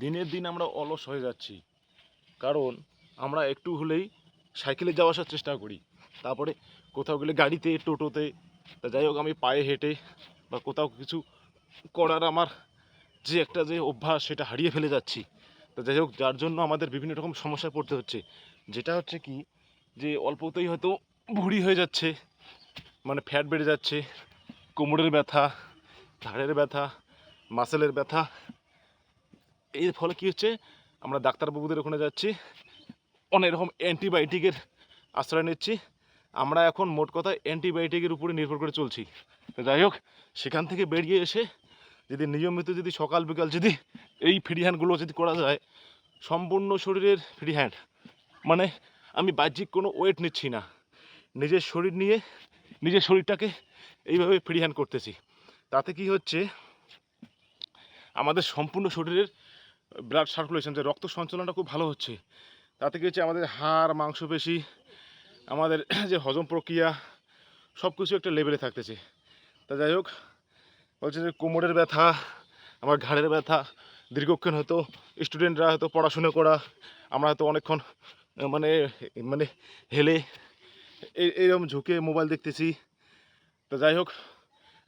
দিনের দিন আমরা অলস হয়ে যাচ্ছি, কারণ আমরা একটু হলেই সাইকেলে যাওয়া আসার চেষ্টা করি, তারপরে কোথাও গেলে গাড়িতে টোটোতে, তা যাই হোক আমি পায়ে হেঁটে বা কোথাও কিছু করার আমার যে একটা যে অভ্যাস সেটা হারিয়ে ফেলে যাচ্ছি। তা যাই হোক, যার জন্য আমাদের বিভিন্ন রকম সমস্যায় পড়তে হচ্ছে। যেটা হচ্ছে কি, যে অল্পতেই হয়তো ভুঁড়ি হয়ে যাচ্ছে, মানে ফ্যাট বেড়ে যাচ্ছে, কোমরের ব্যথা, ঘাড়ের ব্যথা, মাসেলের ব্যথা। এর ফলে কী হচ্ছে, আমরা ডাক্তারবাবুদের ওখানে যাচ্ছি, অনেক রকম অ্যান্টিবায়োটিকের আশ্রয় নিচ্ছি। আমরা এখন মোট কথা অ্যান্টিবায়োটিকের উপরে নির্ভর করে চলছি। তো যাই হোক, সেখান থেকে বেরিয়ে এসে যদি নিয়মিত যদি সকাল বিকাল যদি এই ফ্রি হ্যান্ডগুলো যদি করা যায়, সম্পূর্ণ শরীরের ফ্রি হ্যান্ড, মানে আমি বাহ্যিক কোনো ওয়েট নিচ্ছি না, নিজের শরীর নিয়ে নিজের শরীরটাকে এইভাবে ফ্রি হ্যান্ড করতেছি। তাতে কি হচ্ছে, আমাদের সম্পূর্ণ শরীরের ব্লাড সার্কুলেশন, যে রক্ত সঞ্চালনটা খুব ভালো হচ্ছে। তাতে কি হচ্ছে, আমাদের হাড় মাংসপেশি, আমাদের যে হজম প্রক্রিয়া, সব কিছু একটা লেভেলে থাকতেছে। তা যাই হোক, বলছে যে কোমরের ব্যথা, আমার ঘাড়ের ব্যথা, দীর্ঘক্ষণ হয়তো স্টুডেন্টরা হয়তো পড়াশুনো করা, আমরা হয়তো অনেকক্ষণ মানে মানে হেলে এইরকম ঝুঁকে মোবাইল দেখতেছি। তা যাই হোক,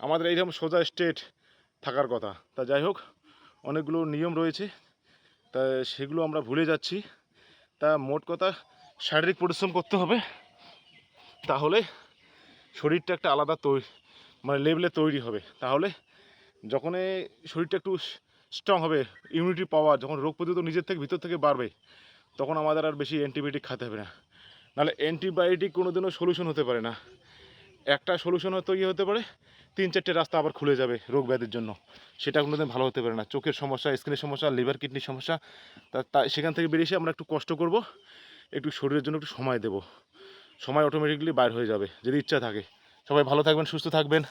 আমাদের এইরকম সোজা স্ট্রেট থাকার কথা। তা যাই হোক, অনেকগুলো নিয়ম রয়েছে, তা সেগুলো আমরা ভুলে যাচ্ছি। তা মোট কথা, শারীরিক পরিশ্রম করতে হবে, তাহলে শরীরটা একটা আলাদা মানে লেভেলে তৈরি হবে। তাহলে যখন শরীরটা একটু স্ট্রং হবে, ইমিউনিটি পাওয়ার যখন, রোগ প্রতিরোধ নিজের থেকে ভিতর থেকে বাড়বে, তখন আমাদের আর বেশি অ্যান্টিবায়োটিক খেতে হবে না। নাহলে অ্যান্টিবায়োটিক কোনোদিনও সলিউশন হতে পারে না। একটা সলিউশন হয়তো ইয়ে হতে পারে, 3-4টে রাস্তা আবার খুলে যাবে রোগ ব্যাধির জন্য, সেটা কোনোদিন ভালো হতে পারে না। চোখের সমস্যা, স্কিনের সমস্যা, লিভার কিডনির সমস্যা, তা সেখান থেকে বেরিয়ে এসে আমরা একটু কষ্ট করব, একটু শরীরের জন্য একটু সময় দেব, সময় অটোমেটিকলি বাইর হয়ে যাবে যদি ইচ্ছা থাকে। সবাই ভালো থাকবেন, সুস্থ থাকবেন।